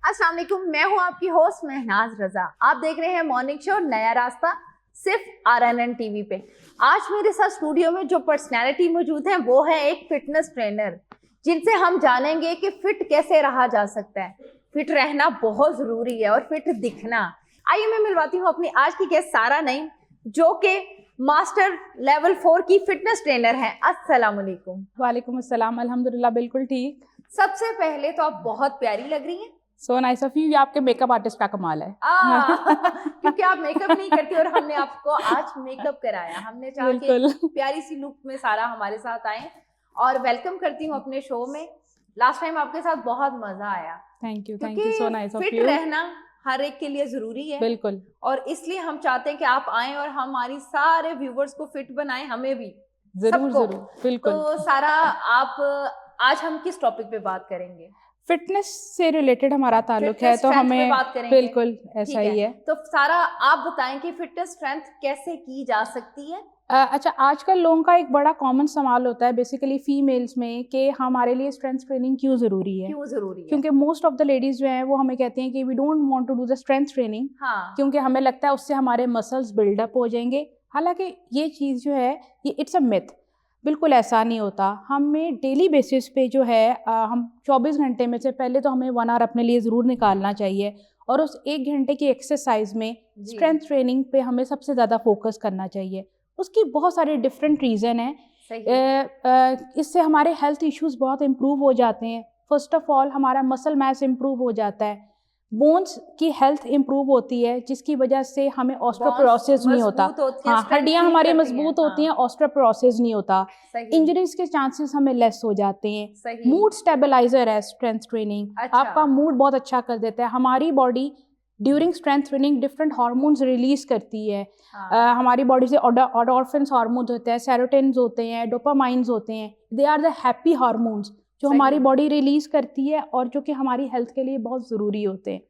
अस्सलाम वालेकुम, मैं हूं आपकी होस्ट महनाज रजा। आप देख रहे हैं मॉर्निंग शो नया रास्ता सिर्फ RNN टीवी पे। आज मेरे साथ स्टूडियो में जो पर्सनैलिटी मौजूद है वो है एक फिटनेस ट्रेनर, जिनसे हम जानेंगे कि फिट कैसे रहा जा सकता है। फिट रहना बहुत जरूरी है और फिट दिखना। आइए मैं मिलवाती हूँ अपनी आज की गेस्ट सारा नईम, जो कि मास्टर लेवल 4 की फिटनेस ट्रेनर है। अस्सलाम वालेकुम। वालेकुम अस्सलाम, अल्हम्दुलिल्लाह बिल्कुल ठीक। सबसे पहले तो आप बहुत प्यारी लग रही हैं। So nice of you. ये आपके मेकअप आर्टिस्ट का कमाल है। क्योंकि आप मेकअप नहीं करती और हमने आपको आज मेकअप कराया। हमने चाहा कि प्यारी सी लुक में सारा हमारे साथ आए और वेलकम करती हूँ अपने शो में। लास्ट टाइम आपके साथ बहुत मजा आया। Thank you so nice of you. Fit रहना हर एक के लिए जरूरी है बिल्कुल, और इसलिए हम चाहते हैं कि आप आए और हमारी सारे व्यूवर्स को फिट बनाएं, हमें भी जरूर बिल्कुल। तो सारा, आप आज हम किस टॉपिक पे बात करेंगे? फिटनेस से रिलेटेड हमारा ताल्लुक है, तो हमें बिल्कुल ऐसा ही है। तो सारा आप बताएं कि फिटनेस स्ट्रेंथ कैसे की जा सकती है? अच्छा, आजकल लोगों का एक बड़ा कॉमन सवाल होता है बेसिकली फीमेल्स में कि हमारे लिए स्ट्रेंथ ट्रेनिंग क्यों ज़रूरी है। क्योंकि मोस्ट ऑफ द लेडीज़ जो हैं वो हमें कहती हैं कि we don't want to do the strength training, क्योंकि हमें लगता है उससे हमारे मसल्स बिल्डअप हो जाएंगे। हालांकि ये चीज़ जो है ये इट्स अ मिथ, बिल्कुल ऐसा नहीं होता। हमें डेली बेसिस पे जो है हम 24 घंटे में से पहले तो हमें 1 आवर अपने लिए ज़रूर निकालना चाहिए और उस 1 घंटे की एक्सरसाइज में स्ट्रेंथ ट्रेनिंग पे हमें सबसे ज़्यादा फोकस करना चाहिए। उसकी बहुत सारे डिफरेंट रीज़न हैं। इससे हमारे हेल्थ इश्यूज बहुत इम्प्रूव हो जाते हैं। फर्स्ट ऑफ ऑल हमारा मसल मैस इम्प्रूव हो जाता है, बोन्स की हेल्थ इम्प्रूव होती है, जिसकी वजह से हमें ऑस्टियोपोरोसिस नहीं होता। हाँ, हड्डियाँ हमारी मजबूत होती हैं, ऑस्टियोपोरोसिस नहीं होता। इंजरीज के चांसेस हमें लेस हो जाते हैं। मूड स्टेबलाइजर है स्ट्रेंथ ट्रेनिंग। आपका मूड बहुत अच्छा कर देता है। हमारी body during strength training different hormones release करती है। हमारी बॉडी से एंडोर्फिन्स हार्मोन्स होते हैं, सेरोटोनिन्स होते हैं, डोपामाइन्स होते हैं। They are the happy hormones जो हमारी बॉडी रिलीज करती है और जो कि हमारी हेल्थ के लिए बहुत ज़रूरी होते हैं।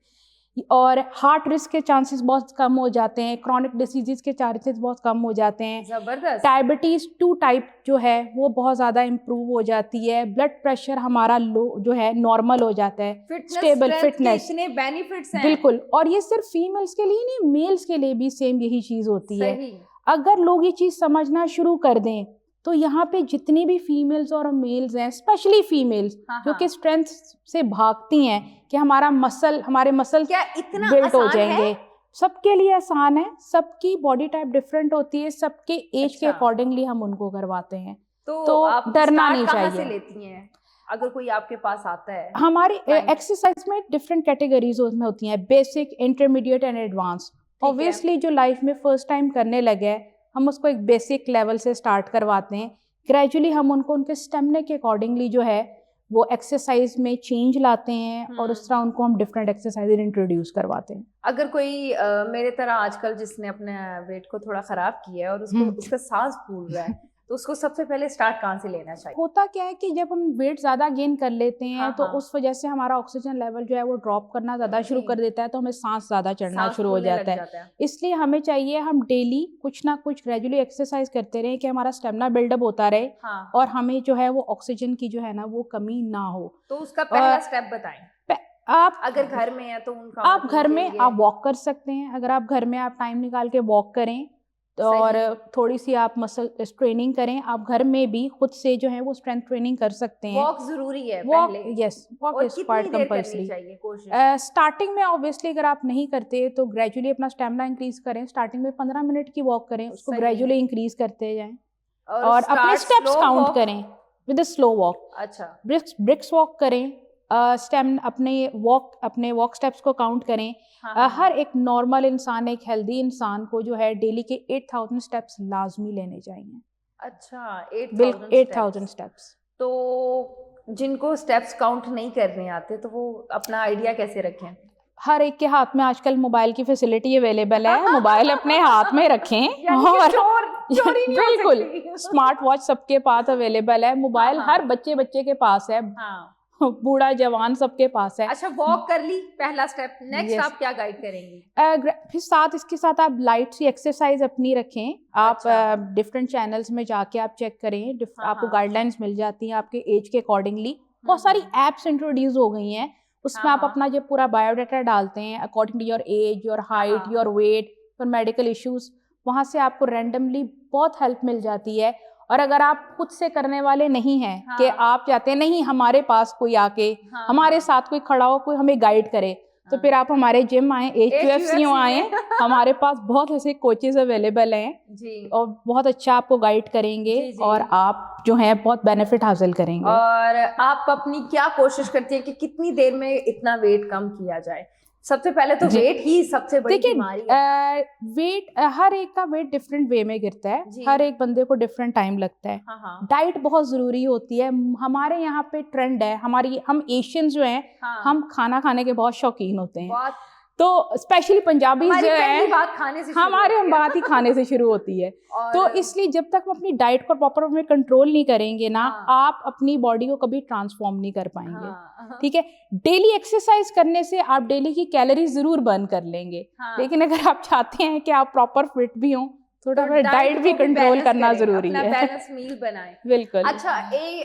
और हार्ट रिस्क के चांसेस बहुत कम हो जाते हैं, क्रॉनिक डिसीजेस के चांसेस बहुत कम हो जाते हैं। जबरदस्त। डायबिटीज़ 2 टाइप जो है वो बहुत ज़्यादा इम्प्रूव हो जाती है। ब्लड प्रेशर हमारा लो जो है नॉर्मल हो जाता है। स्टेबल फिटनेस, इतने बेनिफिट्स हैं। बिल्कुल, और ये सिर्फ फीमेल्स के लिए नहीं, मेल्स के लिए भी सेम यही चीज़ होती है। अगर लोग ये चीज़ समझना शुरू कर दें तो यहाँ पे जितनी भी फीमेल्स और मेल्स हैं, स्पेशली फीमेल्स जो कि स्ट्रेंथ से भागती हैं कि हमारे मसल क्या इतना बिल्ट हो जाएंगे, सबके लिए आसान है। सबकी बॉडी टाइप डिफरेंट होती है, सबके एज के अकॉर्डिंगली हम उनको करवाते हैं। तो आप डरना नहीं चाहिए। से लेती हैं अगर कोई आपके पास आता है? हमारी एक्सरसाइज में डिफरेंट कैटेगरीज में होती हैं, basic, intermediate and advance. Obviously जो लाइफ में फर्स्ट टाइम करने लगे हम उसको एक बेसिक लेवल से स्टार्ट करवाते हैं। ग्रेजुअली हम उनको उनके स्टेमिना के अकॉर्डिंगली जो है वो एक्सरसाइज में चेंज लाते हैं और उस तरह उनको हम डिफरेंट एक्सरसाइज इंट्रोड्यूस करवाते हैं। अगर कोई मेरे तरह आजकल जिसने अपने वेट को थोड़ा खराब किया है और उसका सांस फूल रहा है तो उसको सबसे पहले स्टार्ट कहाँ से लेना चाहिए? होता क्या है कि जब हम वेट ज्यादा गेन कर लेते हैं तो उस वजह से हमारा ऑक्सीजन लेवल जो है वो ड्रॉप करना ज्यादा शुरू कर देता है, तो हमें सांस ज्यादा चढ़ना शुरू हो जाता है। इसलिए हमें चाहिए हम डेली कुछ ना कुछ ग्रेजुअली एक्सरसाइज करते रहें कि हमारा स्टेमिना बिल्डअप होता रहे और हमें जो है वो ऑक्सीजन की जो है ना वो कमी ना हो। तो उसका पहला स्टेप बताएं। आप अगर घर में है तो उनका आप घर में आप वॉक कर सकते हैं। अगर आप घर में आप टाइम निकाल के वॉक करें और थोड़ी सी आप मसल ट्रेनिंग करें, आप घर में भी खुद से जो है वो स्ट्रेंथ ट्रेनिंग कर सकते हैं। वॉक जरूरी है पहले। Yes, walk is quite compulsory. Starting में ऑब्वियसली अगर आप नहीं करते तो ग्रेजुअली अपना स्टेमिना इंक्रीज करें। स्टार्टिंग में 15 मिनट की वॉक करें, उसको ग्रेजुअली इंक्रीज करते जाएं और अपने स्टेप्स काउंट करें विद अ स्लो वॉक। अच्छा, ब्रिक्स वॉक करें, अपने वॉक स्टेप्स को काउंट करें। हर एक नॉर्मल इंसान, एक हेल्दी इंसान को जो है डेली के 8000 स्टेप्स लाजमी लेने चाहिए। अच्छा, 8000 स्टेप्स। तो जिनको स्टेप्स काउंट नहीं करने आते तो वो अपना आइडिया कैसे रखें? हर एक के हाथ में आजकल मोबाइल की फैसिलिटी अवेलेबल है। मोबाइल अपने हाथ में रखें और बिल्कुल स्मार्ट वॉच सबके पास अवेलेबल है। मोबाइल हर बच्चे के पास है, बूढ़ा जवान सबके पास है। अच्छा, वॉक कर ली, पहला स्टेप। नेक्स्ट आप क्या गाइड करेंगी? फिर इसके साथ आप लाइट सी एक्सरसाइज अपनी रखें। आप डिफरेंट चैनल्स में जाके आप चेक करें, आपको गाइडलाइंस मिल जाती हैं आपके एज के अकॉर्डिंगली। बहुत सारी एप्स इंट्रोड्यूस हो गई हैं, उसमें आप अपना जो पूरा बायोडाटा डालते हैं according to your age, your height, your weight, your medical issues, वहाँ से आपको रैंडमली बहुत हेल्प मिल जाती है। और अगर आप खुद से करने वाले नहीं हैं कि आप चाहते हैं नहीं हमारे पास कोई आके हमारे साथ कोई खड़ा हो, कोई हमें गाइड करे, तो फिर आप हमारे जिम आए, HUFC आए, हमारे पास बहुत ऐसे कोचेस अवेलेबल हैं जी, और बहुत अच्छा आपको गाइड करेंगे जी, और आप जो है बहुत बेनिफिट हासिल करेंगे। और आप अपनी क्या कोशिश करती है कि कितनी देर में इतना वेट कम किया जाए? सबसे पहले तो वेट ही सबसे बड़ी बीमारी है। वेट, हर एक का वेट डिफरेंट वे में गिरता है, हर एक बंदे को डिफरेंट टाइम लगता है। डाइट बहुत जरूरी होती है। हमारे यहाँ पे ट्रेंड है, हम एशियन जो हैं हम खाना खाने के बहुत शौकीन होते हैं, तो स्पेशली पंजाबी जो है हमारे बात ही खाने से शुरू होती है। तो इसलिए जब तक हम अपनी डाइट को प्रॉपर में कंट्रोल नहीं करेंगे ना, आप अपनी बॉडी को कभी ट्रांसफॉर्म नहीं कर पाएंगे। ठीक है, डेली एक्सरसाइज करने से आप डेली की कैलोरीज जरूर बर्न कर लेंगे, लेकिन अगर आप चाहते हैं कि आप प्रॉपर फिट भी हो, थोड़ा तो डाइट भी कंट्रोल करना जरूरी है, बैलेंस मील बनाएं। बिल्कुल। अच्छा,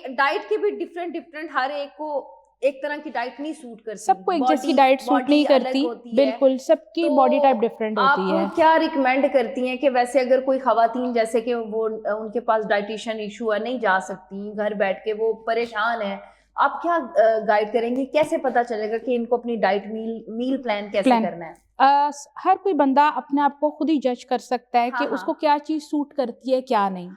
डाइट के भी डिफरेंट हर एक को एक तरह की डाइट नहीं सूट करती, सबको एक जैसी डाइट सूट नहीं करती, बिल्कुल सबकी बॉडी टाइप डिफरेंट होती है। आप क्या रिकमेंड करती हैं कि वैसे अगर कोई खवातीन जैसे कि वो उनके पास डाइटिशियन इशू है, नहीं जा सकती, घर बैठ के वो परेशान है, आप क्या गाइड करेंगे? कैसे पता चलेगा कि इनको अपनी डाइट मील प्लान कैसे करना है? हर कोई बंदा अपने आप को खुद ही जज कर सकता है कि उसको क्या चीज सूट करती है क्या नहीं।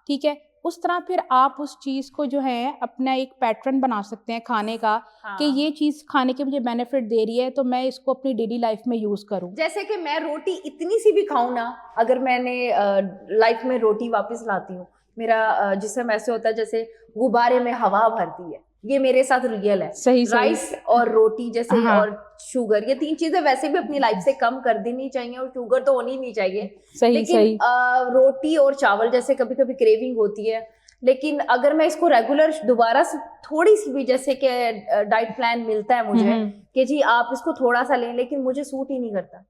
ठीक है, उस तरह फिर आप उस चीज को जो है अपना एक पैटर्न बना सकते हैं खाने का, कि ये चीज खाने के मुझे बेनिफिट दे रही है तो मैं इसको अपनी डेली लाइफ में यूज करूं। जैसे कि मैं रोटी इतनी सी भी खाऊं ना, अगर मैंने लाइफ में रोटी वापस लाती हूँ, मेरा जिस्म ऐसे होता है जैसे गुब्बारे में हवा भरती है, ये मेरे साथ रियल है। सही राइस और रोटी जैसे और शुगर, ये तीन चीजें वैसे भी अपनी लाइफ से कम कर देनी चाहिए, और शुगर तो होनी नहीं चाहिए। लेकिन रोटी और चावल जैसे कभी कभी क्रेविंग होती है, लेकिन अगर मैं इसको रेगुलर दोबारा से थोड़ी सी भी, जैसे कि डाइट प्लान मिलता है मुझे कि जी आप इसको थोड़ा सा लें, लेकिन मुझे सूट ही नहीं करता,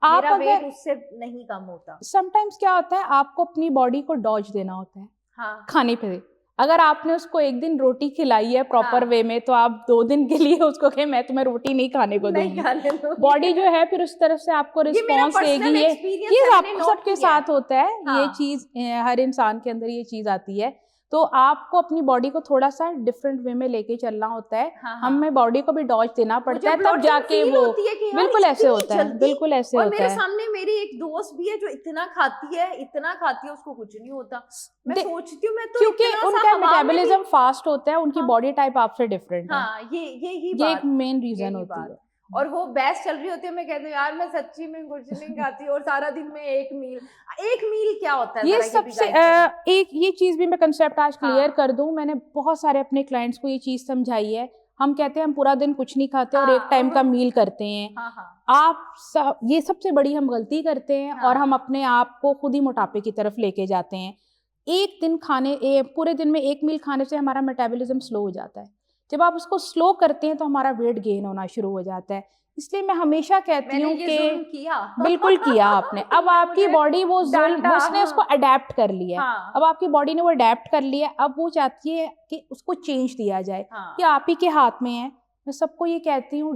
मेरा वेट उससे नहीं कम होता। समटाइम्स क्या होता है, आपको अपनी बॉडी को डॉज देना होता है खाने पे। अगर आपने उसको एक दिन रोटी खिलाई है प्रॉपर वे में, तो आप 2 दिन के लिए उसको कहे मैं तुम्हें रोटी नहीं खाने को दूंगी, बॉडी जो है फिर उस तरफ से आपको रिस्पॉन्स देगी। ये आपको सबके साथ होता है, ये चीज हर इंसान के अंदर ये चीज आती है। तो आपको अपनी बॉडी को थोड़ा सा डिफरेंट वे में लेके चलना होता है। हमें बॉडी को भी डॉज देना पड़ता है, तब जाके वो बिल्कुल ऐसे होता है, बिल्कुल ऐसे होता है। मेरे सामने मेरी एक दोस्त भी है जो इतना खाती है, उसको कुछ नहीं होता। मैं सोचती हूँ मैं तो, क्योंकि उनका मेटाबॉलिज्म फास्ट होता है, उनकी बॉडी टाइप आपसे डिफरेंट है। ये एक मेन रीजन होती है। और वो बेस्ट चल रही होती है, मैं कहती हूँ यार मैं सच्ची में कुछ नहीं खाती, और सारा दिन में एक मील क्या होता है? ये सबसे एक ये चीज भी मैं कंसेप्ट आज क्लियर कर दूं, मैंने बहुत सारे अपने क्लाइंट्स को ये चीज समझाई है। हम कहते हैं हम पूरा दिन कुछ नहीं खाते और एक टाइम का मील करते हैं। ये सबसे बड़ी हम गलती करते हैं, और हम अपने आप को खुद ही मोटापे की तरफ लेके जाते हैं। एक दिन पूरे दिन में एक मील खाने से हमारा मेटाबॉलिज्म स्लो हो जाता है। जब आप उसको स्लो करते हैं तो हमारा वेट गेन होना शुरू हो जाता है। इसलिए मैं हमेशा कहती हूँ कि बिल्कुल किया आपने, अब आपकी बॉडी उसने उसको अडेप्ट कर लिया है। अब आपकी बॉडी ने वो अडेप्ट कर लिया, अब वो चाहती है कि उसको चेंज दिया जाए, कि आप ही के हाथ में है। मैं सबको ये कहती हूँ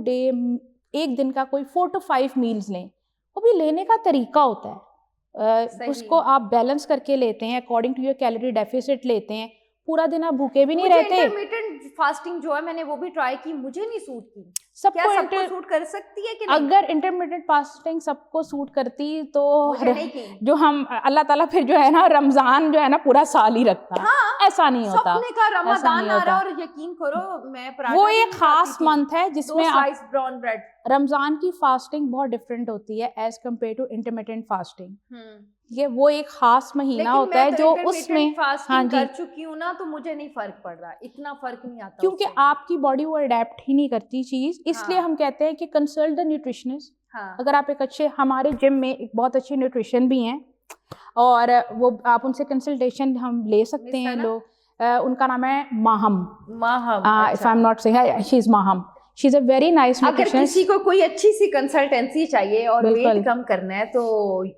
एक दिन का कोई 4 to 5 मील्स लें। वो भी लेने का तरीका होता है, उसको आप बैलेंस करके लेते हैं, according to your calorie deficit लेते हैं। पूरा दिन आप भूखे भी नहीं रहते। इंटरमिटेंट फास्टिंग जो है मैंने वो भी ट्राई की, मुझे नहीं सूट की। सबको सूट कर सकती है कि नहीं? अगर इंटरमिटेंट फास्टिंग सबको सूट करती तो जो हम अल्लाह ताला फिर जो है ना रमजान जो है ना पूरा साल ही रखता। ऐसा नहीं होता। रमजान आ रहा, और यकीन करो मैं वो एक खास मंथ है जिसमें ब्राउन ब्रेड। रमजान की फास्टिंग बहुत डिफरेंट होती है as compare to intermittent fasting. ये वो एक खास महीना होता है जो उसमें कर चुकी हूँ ना, तो मुझे नहीं फर्क पड़ रहा, इतना फर्क नहीं आता, क्योंकि आपकी बॉडी वो अडेप्ट ही नहीं करती चीज। इसलिए हम कहते हैं कि कंसल्ट द न्यूट्रिशनिस्ट। अगर आप हमारे जिम में एक बहुत अच्छे न्यूट्रिशन भी हैं, और वो आप उनसे कंसल्टेशन हम ले सकते हैं लोग। उनका नाम है Maham. If I am not saying, she is Maham. She is a very nice nutritionist. अगर किसी को कोई अच्छी सी कंसल्टेंसी चाहिए और वेट कम करना है तो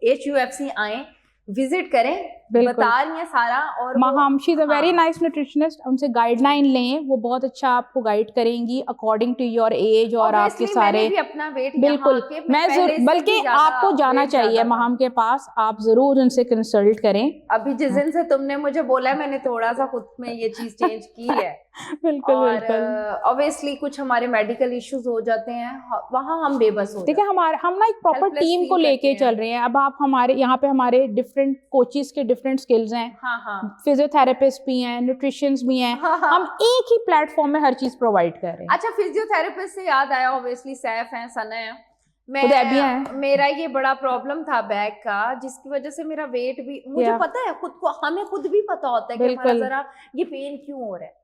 HUFC आए, विजिट करें, बता रही हैं सारा। और she is a very nice nutritionist, उनसे गाइडलाइन लें, वो बहुत अच्छा आपको गाइड करेंगी अकॉर्डिंग टू योर एज और आपके सारे। भी अपना वेट बिल्कुल, मैं बल्कि आपको जाना चाहिए महाम के पास, आप जरूर उनसे कंसल्ट करें। अभी जिस दिन से तुमने मुझे बोला है मैंने थोड़ा सा खुद में ये चीज चेंज की है। बिल्कुल बिल्कुल। ऑब्वियसली कुछ हमारे मेडिकल इश्यूज हो जाते हैं, वहाँ हम बेबस हो देखिए हम ना एक प्रॉपर टीम को लेके चल रहे हैं। अब आप हमारे यहाँ पे हमारे डिफरेंट कोचेस के डिफरेंट स्किल्स हैं, फिजियोथेरेपिस्ट भी हैं, न्यूट्रिशंस भी हैं, हम एक ही प्लेटफॉर्म में हर चीज प्रोवाइड कर रहे हैं। अच्छा, फिजियोथेरेपिस्ट से याद आया, ऑब्वियसली सैफ हैं, सना है, मेरा ये बड़ा प्रॉब्लम था बैक का, जिसकी वजह से मेरा वेट भी, मुझे पता है खुद को, हमें खुद भी पता होता है कि हमारा जरा ये पेन क्यों हो रहा है।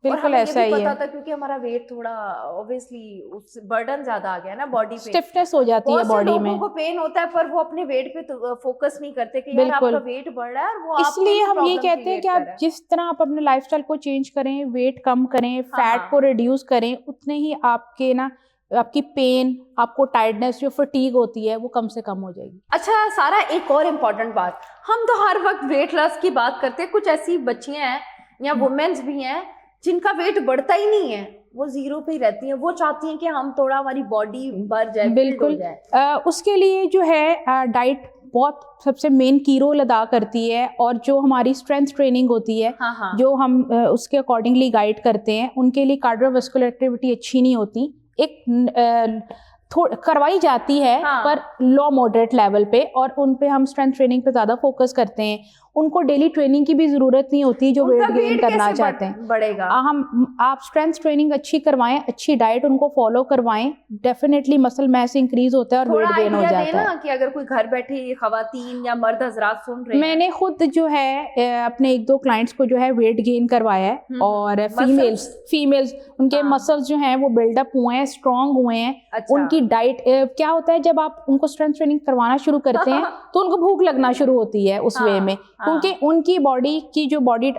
बिल्कुल ऐसा ही पता था क्योंकि हमारा वेट थोड़ा ऑब्वियसली उससे बर्डन ज्यादा आ गया ना बॉडी पे, स्टिफनेस हो जाती है बॉडी में। लोगों को पेन होता है पर वो अपने वेट पे तो फोकस नहीं करते कि यार आपका वेट बढ़ रहा है, और वो इसलिए हम ये कहते हैं कि आप जिस तरह आप अपने लाइफस्टाइल को चेंज करें, वेट कम करें, फैट को रिड्यूस करें, उतने ही आपके ना आपकी पेन, आपको टायर्डनेस, जो फटीग होती है वो कम से कम हो जाएगी। अच्छा सारा, एक और इम्पोर्टेंट बात, हम तो हर वक्त वेट लॉस की बात करते हैं, कुछ ऐसी बच्चियां हैं या वुमेन्स भी हैं जिनका वेट बढ़ता ही नहीं है, वो जीरो पे ही रहती हैं, वो चाहती हैं कि हम थोड़ा हमारी बॉडी बढ़ जाए। बिल्कुल उसके लिए जो है डाइट बहुत सबसे मेन की रोल अदा करती है, और जो हमारी स्ट्रेंथ ट्रेनिंग होती है, जो हम उसके अकॉर्डिंगली गाइड करते हैं, उनके लिए कार्डियोवास्कुलर एक्टिविटी अच्छी नहीं होती, एक करवाई जाती है पर लो मॉडरेट लेवल पे, और उन पे हम स्ट्रेंथ ट्रेनिंग पे ज़्यादा फोकस करते हैं। उनको डेली ट्रेनिंग की भी ज़रूरत नहीं होती जो वेट गेन करना चाहते हैं। बढ़ेगा आप स्ट्रेंथ ट्रेनिंग अच्छी करवाएं, अच्छी डाइट उनको फॉलो करवाएं, डेफिनेटली मसल मास इंक्रीज होता है और वेट गेन हो जाता है। कि अगर कोई घर बैठे खवातीन या मर्द हजरात सुन रहे हैं, मैंने खुद जो है अपने 1-2 क्लाइंट्स को जो है वेट गेन करवाया है, और फीमेल्स उनके मसल्स जो हैं वो बिल्डअप हुए हैं, स्ट्रॉन्ग हुए हैं। अच्छा। उनकी डाइट क्या होता है, जब आप उनको स्ट्रेंथ ट्रेनिंग करवाना शुरू करते हैं तो उनको भूख लगना शुरू होती है उस वे में, क्योंकि उनकी बॉडी की जो बॉडी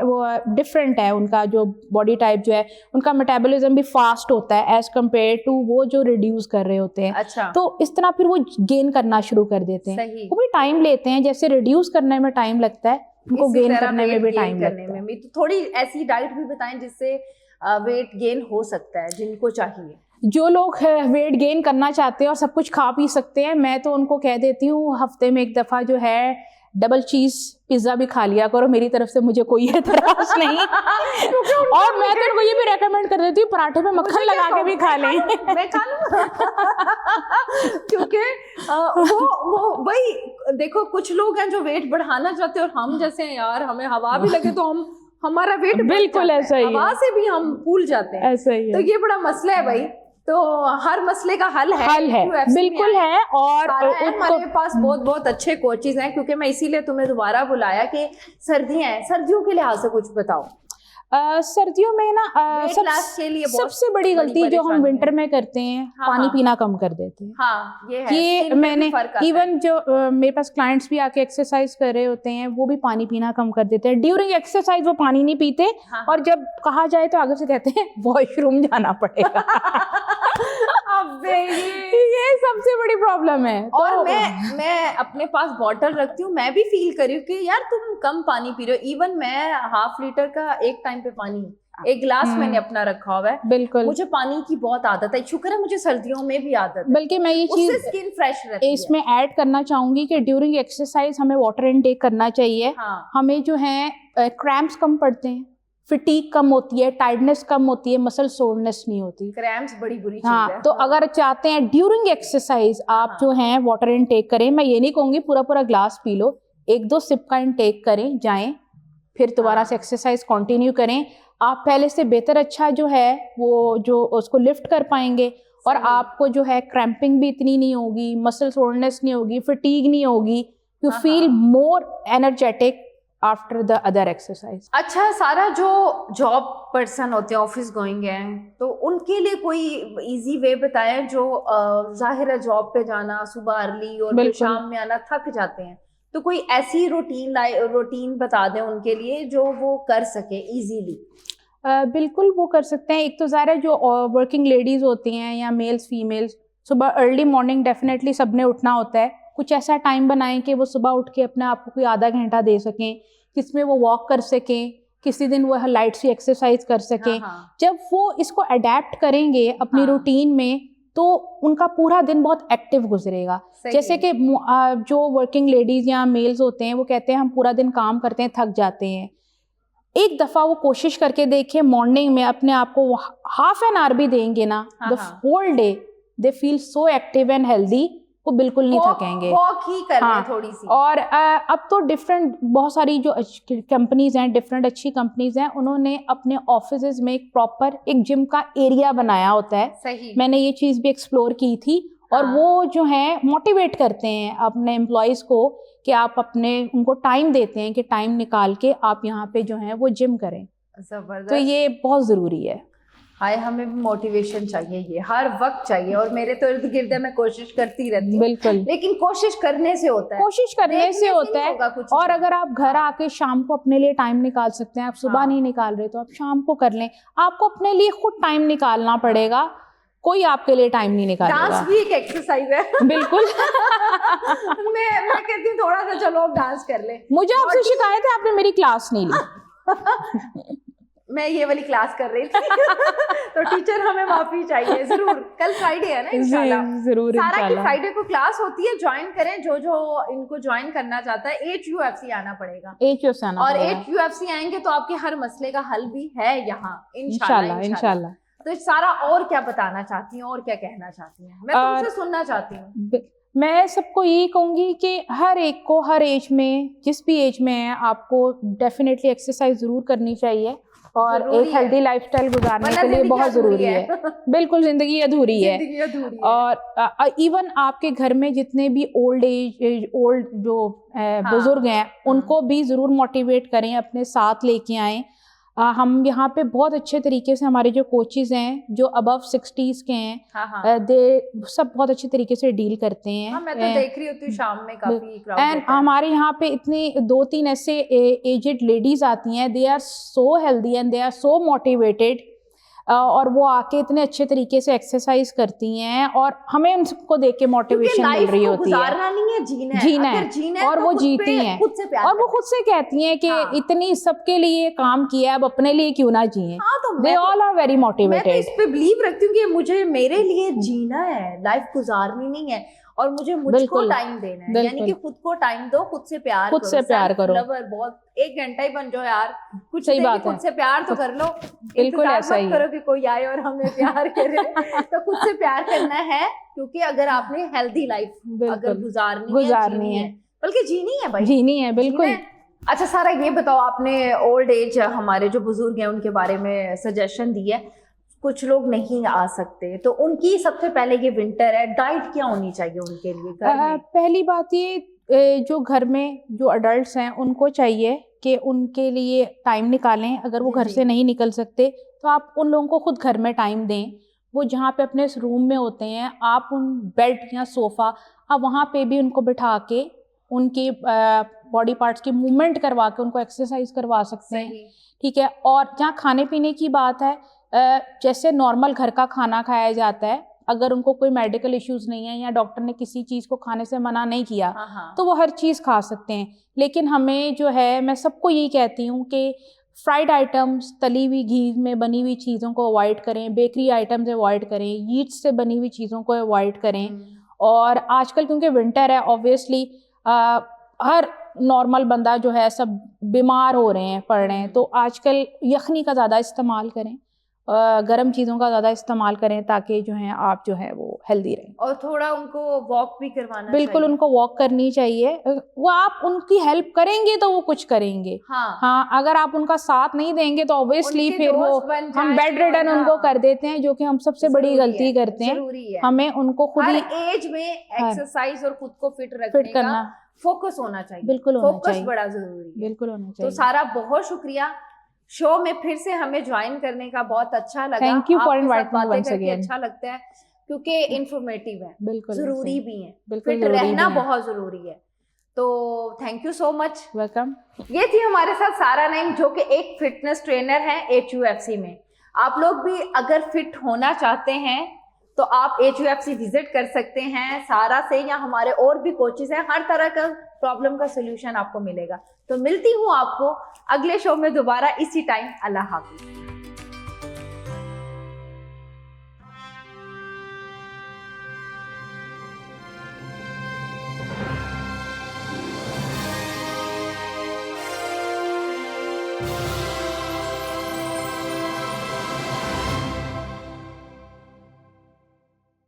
डिफरेंट है, उनका जो बॉडी टाइप जो है, उनका मेटाबॉलिज्म भी फास्ट होता है एज कम्पेयर टू वो जो रिड्यूस कर रहे होते हैं। अच्छा। तो इस तरह फिर वो गेन करना शुरू कर देते हैं। वो भी टाइम लेते हैं, जैसे रिड्यूस करने में टाइम लगता है, उनको गेन करने में भी टाइम लगता है। तो थोड़ी ऐसी डाइट भी बताएं जिससे वेट गेन हो सकता है, जिनको चाहिए। जो लोग वेट गेन करना चाहते हैं और सब कुछ खा पी सकते हैं, मैं तो उनको कह देती हूँ हफ्ते में 1 दफा जो है डबल चीज पिज्जा भी खा लिया करो, मेरी तरफ से मुझे कोई एतराज नहीं। और मैं तो उनको ये भी रेकमेंड कर देती हूँ पराठे में मक्खन लगा के भी खा लें। मैं खा लूं क्योंकि वो भाई देखो, कुछ लोग हैं जो वेट बढ़ाना चाहते हैं, और हम जैसे हैं यार, हमें हवा भी लगे तो हमारा वेट बिल्कुल ऐसा ही, हवा से भी हम फूल जाते हैं, ऐसा ही है। तो ये बड़ा मसला है भाई। तो हर मसले का हल है बिल्कुल है। और हमारे पास बहुत अच्छे कोचेज हैं, क्योंकि मैं इसीलिए तुम्हें दोबारा बुलाया कि सर्दियां हैं, सर्दियों के लिहाज से कुछ बताओ। सर्दियों में ना सबसे बड़ी गलती जो हम विंटर में करते हैं, पानी पीना कम कर देते हैं। ये मैंने इवन जो मेरे पास क्लाइंट्स भी आके एक्सरसाइज कर रहे होते हैं, वो भी पानी पीना कम कर देते हैं। ड्यूरिंग एक्सरसाइज वो पानी नहीं पीते, और जब कहा जाए तो आगे से कहते हैं वॉशरूम जाना पड़ेगा। ये सबसे बड़ी प्रॉब्लम है। और मैं अपने पास बॉटल रखती हूँ, मैं भी फील करी हूँ कि यार तुम कम पानी पी रहे हो। इवन मैं ½ लीटर का एक टाइम पे पानी, 1 गिलास मैंने अपना रखा हुआ है। बिल्कुल, मुझे पानी की बहुत आदत है, शुक्र है मुझे सर्दियों में भी आदत है। बल्कि मैं ये चीज स्किन फ्रेश रहती है। इसमें ऐड करना चाहूंगी कि ड्यूरिंग एक्सरसाइज हमें वाटर इनटेक करना चाहिए। हमें जो है क्रैम्प्स कम पड़ते हैं, फटीग कम होती है, टायर्डनेस कम होती है, मसल सोरनेस नहीं होती। क्रैम्प्स बड़ी बुरी चीज है। तो अगर चाहते हैं ड्यूरिंग एक्सरसाइज आप जो हैं वाटर इनटेक करें, मैं ये नहीं कहूंगी पूरा ग्लास पी लो, 1-2 सिप का इनटेक करें, जाएं, फिर दोबारा से एक्सरसाइज कंटिन्यू करें। आप पहले से बेहतर अच्छा जो है वो जो उसको लिफ्ट कर पाएंगे, और आपको जो है क्रैम्पिंग भी इतनी नहीं होगी, मसल सोरनेस नहीं होगी, फटीग नहीं होगी, you feel more energetic after the other exercise. अच्छा सारा, जो जॉब पर्सन होते हैं, ऑफिस गोइंग हैं, तो उनके लिए कोई इजी वे बताएं, जो जाहिर है जॉब पे जाना, सुबह अर्ली और फिर शाम में आना, थक जाते हैं, तो कोई ऐसी रूटीन बता दें उनके लिए जो वो कर सके इजीली। बिल्कुल वो कर सकते हैं। एक तो ज़ाहिर है जो वर्किंग लेडीज होती हैं या मेल्स फीमेल्स, सुबह अर्ली मॉर्निंग डेफिनेटली सबने उठना होता है। कुछ ऐसा टाइम बनाएं कि वो सुबह उठ के अपने आप को कोई आधा घंटा दे सकें, किसमें वो वॉक कर सकें, किसी दिन वो लाइट सी एक्सरसाइज कर सकें। जब वो इसको अडेप्ट करेंगे अपनी रूटीन में तो उनका पूरा दिन बहुत एक्टिव गुजरेगा। जैसे कि जो वर्किंग लेडीज या मेल्स होते हैं वो कहते हैं हम पूरा दिन काम करते हैं, थक जाते हैं। एक दफ़ा वो कोशिश करके देखें, मॉर्निंग में अपने आप को हाफ एन आवर भी देंगे ना, the whole day they feel so active and healthy, वो बिल्कुल नहीं थकेंगे। वॉक ही कर लें थोड़ी सी। और अब तो डिफरेंट बहुत सारी जो कंपनीज हैं, डिफरेंट अच्छी कंपनीज हैं, उन्होंने अपने ऑफिसेज में एक प्रॉपर एक जिम का एरिया बनाया होता है। सही। मैंने ये चीज़ भी एक्सप्लोर की थी। और वो जो है मोटिवेट करते हैं अपने एम्प्लॉयज़ को कि आप अपने उनको टाइम देते हैं कि टाइम निकाल के आप यहाँ पे जो है वो जिम करें। जबरदस्त। तो ये बहुत ज़रूरी है। हाय, हमें भी मोटिवेशन चाहिए, ये हर वक्त चाहिए। और मेरे तो इर्द गिर्द मैं कोशिश करती रहती हूँ। बिल्कुल। लेकिन कोशिश करने से होता है, कोशिश करने से होता है। और अगर आप घर आके शाम को अपने लिए टाइम निकाल सकते हैं, आप सुबह नहीं निकाल रहे तो आप शाम को कर लें। आपको अपने लिए खुद टाइम निकालना पड़ेगा, कोई आपके लिए टाइम नहीं निकालेगा। डांस भी एक एक्सरसाइज है। बिल्कुल। मैं कहती हूँ थोड़ा सा चलो आप डांस कर ले। मुझे आपसे शिकायत है आपने मेरी क्लास नहीं ली। मैं ये वाली क्लास कर रही थी। तो टीचर हमें माफी चाहिए। जरूर, कल फ्राइडे है ना, इंशाल्लाह। जरूर सारा की फ्राइडे को क्लास होती है, ज्वाइन करें। जो इनको ज्वाइन करना चाहता है, HUFC आना पड़ेगा। HUFC आना और पड़ेगा। HUFC आएंगे तो आपके हर मसले का हल भी है यहाँ, इंशाल्लाह। तो सारा और क्या बताना चाहती हैं और क्या कहना चाहती हैं? मैं तुमसे सुनना चाहती हूँ। मैं सबको यही कहूँगी कि हर एक को हर एज में, जिस भी एज में है, आपको डेफिनेटली एक्सरसाइज ज़रूर करनी चाहिए और एक हेल्दी लाइफस्टाइल गुजारने के लिए बहुत ज़रूरी है। बिल्कुल, ज़िंदगी अधूरी है। और इवन आपके घर में जितने भी ओल्ड जो बुजुर्ग हैं, उनको भी ज़रूर मोटिवेट करें, अपने साथ लेके आएँ। हम यहाँ पे बहुत अच्छे तरीके से, हमारे जो कोचेज़ हैं जो अबव 60s के हैं, दे सब बहुत अच्छे तरीके से डील करते हैं। मैं तो देख रही होती हूँ शाम में काफी क्राउड एंड हमारे यहाँ पे इतनी 2-3 ऐसे एजेड लेडीज आती हैं, they are so healthy and they are so motivated. और वो आके इतने अच्छे तरीके से एक्सरसाइज करती हैं और हमें उनको देख के मोटिवेशन मिल रही होती है। गुजारना नहीं है, जीना है। और तो वो जीती हैं और वो खुद से कहती हैं कि इतनी सबके लिए काम किया, अब अपने लिए क्यों ना जिए। They all are very motivated. मैं तो इस पे बिलीव रखती हूँ कि मुझे मेरे लिए जीना है, लाइफ गुजारनी नहीं है। और मुझको टाइम देना है, यानी कि खुद को टाइम दो, खुद से प्यार करो। लवर बहुत 1 घंटा ही बन जाओ यार, कुछ सही बात है। खुद से प्यार तो कर लो। बिल्कुल ऐसा ही करो कि कोई आए और हमें प्यार करे। तो खुद से प्यार करना है, क्योंकि अगर आपने हेल्दी लाइफ अगर गुजारनी है, बल्कि जीनी है भाई, जीनी है। बिल्कुल। अच्छा सारा, ये बताओ, आपने ओल्ड एज हमारे जो बुजुर्ग हैं उनके बारे में सजेशन दी है। कुछ लोग नहीं आ सकते, तो उनकी सबसे पहले, ये विंटर है, डाइट क्या होनी चाहिए उनके लिए घर में? पहली बात ये, जो घर में जो अडल्ट्स हैं उनको चाहिए कि उनके लिए टाइम निकालें। अगर वो घर से नहीं निकल सकते तो आप उन लोगों को खुद घर में टाइम दें। वो जहाँ पे अपने रूम में होते हैं, आप उन बेड या सोफ़ा, आप वहाँ पे भी उनको बिठा के उनके बॉडी पार्ट्स की मूवमेंट करवा के उनको एक्सरसाइज करवा सकते हैं। ठीक है। और जहाँ खाने पीने की बात है, जैसे नॉर्मल घर का खाना खाया जाता है, अगर उनको कोई मेडिकल इश्यूज नहीं है या डॉक्टर ने किसी चीज़ को खाने से मना नहीं किया, तो वो हर चीज़ खा सकते हैं। लेकिन हमें जो है, मैं सबको यही कहती हूँ कि फ्राइड आइटम्स, तली हुई घी में बनी हुई चीज़ों को अवॉइड करें, बेकरी आइटम्स अवॉइड करें, यीस्ट से बनी हुई चीज़ों को अवॉइड करें। और आजकल क्योंकि विंटर है, ऑब्वियसली हर नॉर्मल बंदा जो है सब बीमार हो रहे हैं, पड़ रहे हैं, तो आजकल यखनी का ज़्यादा इस्तेमाल करें, गर्म चीज़ों का ज़्यादा इस्तेमाल करें, ताकि जो है आप जो है वो हेल्दी रहें। और थोड़ा उनको वॉक भी करवाना बिल्कुल चाहिए। उनको वॉक करनी चाहिए। वो आप उनकी हेल्प करेंगे तो वो कुछ करेंगे। हाँ, अगर आप उनका साथ नहीं देंगे तो ऑब्वियसली फिर वो हम बेड रिडन उनको कर देते हैं, जो कि हम सबसे बड़ी गलती करते हैं। हमें उनको खुद ही एज में एक्सरसाइज और खुद को फिट करना, फोकस होना चाहिए। बिल्कुल होना चाहिए, फोकस बड़ा जरूरी है। बिल्कुल होना चाहिए। तो सारा बहुत शुक्रिया, शो में फिर से हमें ज्वाइन करने का बहुत अच्छा लगा। Thank you for inviting me once again. अच्छा लगता है क्योंकि इंफॉर्मेटिव है, बिल्कुल जरूरी भी है, बिल्कुल फिट रहना बहुत जरूरी है। तो thank you so much, welcome. ये थी हमारे साथ सारा नईम, जो कि एक फिटनेस ट्रेनर है HUFC में। आप लोग भी अगर फिट होना चाहते हैं तो आप HUFC विजिट कर सकते हैं सारा से, या हमारे और भी कोचेस हैं, हर तरह का प्रॉब्लम का सोल्यूशन आपको मिलेगा। तो मिलती हूँ आपको अगले शो में दोबारा इसी टाइम। अल्लाह हाफिज।